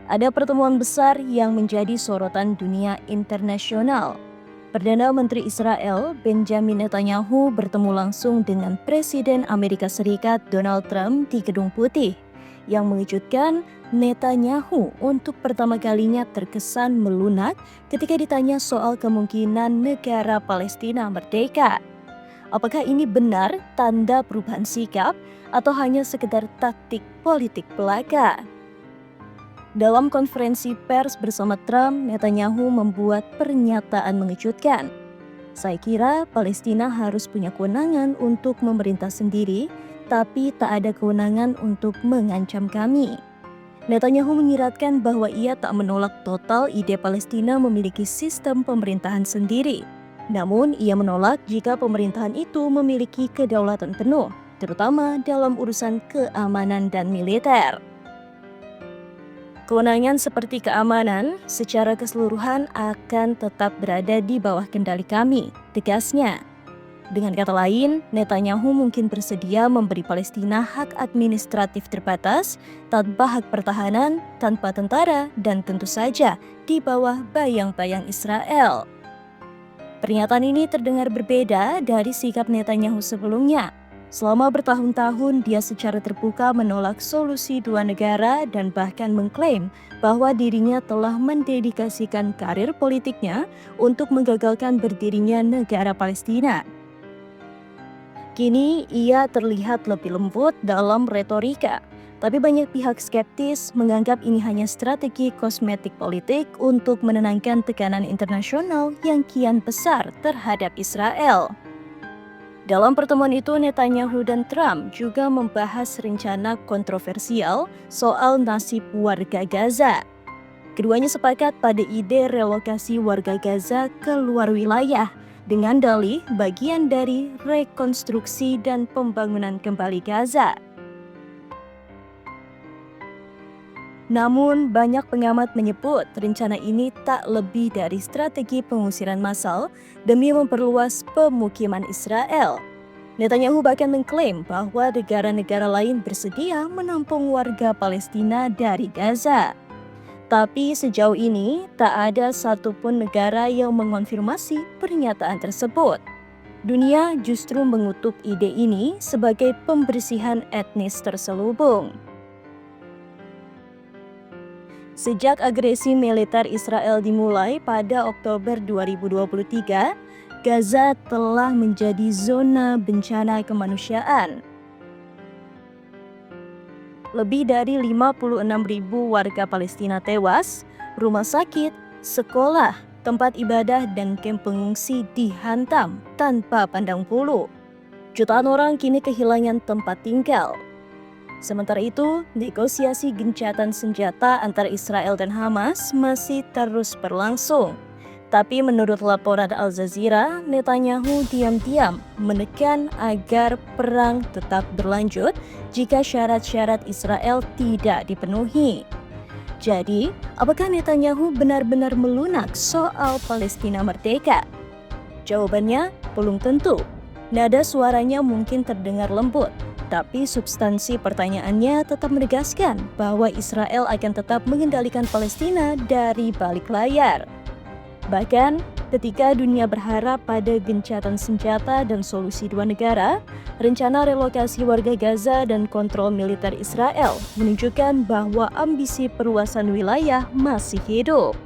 Ada pertemuan besar yang menjadi sorotan dunia internasional. Perdana Menteri Israel Benjamin Netanyahu bertemu langsung dengan Presiden Amerika Serikat Donald Trump di Gedung Putih. Yang mengejutkan, Netanyahu untuk pertama kalinya terkesan melunak ketika ditanya soal kemungkinan negara Palestina merdeka. Apakah ini benar tanda perubahan sikap atau hanya sekedar taktik politik belaka? Dalam konferensi pers bersama Trump, Netanyahu membuat pernyataan mengejutkan. Saya kira Palestina harus punya kewenangan untuk memerintah sendiri, tapi tak ada kewenangan untuk mengancam kami. Netanyahu menyiratkan bahwa ia tak menolak total ide Palestina memiliki sistem pemerintahan sendiri. Namun, ia menolak jika pemerintahan itu memiliki kedaulatan penuh, terutama dalam urusan keamanan dan militer. Kewenangan seperti keamanan secara keseluruhan akan tetap berada di bawah kendali kami, tegasnya. Dengan kata lain, Netanyahu mungkin bersedia memberi Palestina hak administratif terbatas, tanpa hak pertahanan, tanpa tentara, dan tentu saja di bawah bayang-bayang Israel. Pernyataan ini terdengar berbeda dari sikap Netanyahu sebelumnya. Selama bertahun-tahun, dia secara terbuka menolak solusi dua negara dan bahkan mengklaim bahwa dirinya telah mendedikasikan karir politiknya untuk menggagalkan berdirinya negara Palestina. Kini, ia terlihat lebih lembut dalam retorika, tapi banyak pihak skeptis menganggap ini hanya strategi kosmetik politik untuk menenangkan tekanan internasional yang kian besar terhadap Israel. Dalam pertemuan itu, Netanyahu dan Trump juga membahas rencana kontroversial soal nasib warga Gaza. Keduanya sepakat pada ide relokasi warga Gaza ke luar wilayah dengan dalih bagian dari rekonstruksi dan pembangunan kembali Gaza. Namun, banyak pengamat menyebut rencana ini tak lebih dari strategi pengusiran massal demi memperluas pemukiman Israel. Netanyahu bahkan mengklaim bahwa negara-negara lain bersedia menampung warga Palestina dari Gaza. Tapi sejauh ini, tak ada satupun negara yang mengonfirmasi pernyataan tersebut. Dunia justru mengutuk ide ini sebagai pembersihan etnis terselubung. Sejak agresi militer Israel dimulai pada Oktober 2023, Gaza telah menjadi zona bencana kemanusiaan. Lebih dari 56.000 warga Palestina tewas, rumah sakit, sekolah, tempat ibadah, dan kamp pengungsi dihantam tanpa pandang bulu. Jutaan orang kini kehilangan tempat tinggal. Sementara itu, negosiasi gencatan senjata antara Israel dan Hamas masih terus berlangsung. Tapi menurut laporan Al Jazeera, Netanyahu diam-diam menekan agar perang tetap berlanjut jika syarat-syarat Israel tidak dipenuhi. Jadi, apakah Netanyahu benar-benar melunak soal Palestina merdeka? Jawabannya, belum tentu. Nada suaranya mungkin terdengar lembut, tapi substansi pertanyaannya tetap menegaskan bahwa Israel akan tetap mengendalikan Palestina dari balik layar. Bahkan, ketika dunia berharap pada gencatan senjata dan solusi dua negara, rencana relokasi warga Gaza dan kontrol militer Israel menunjukkan bahwa ambisi perluasan wilayah masih hidup.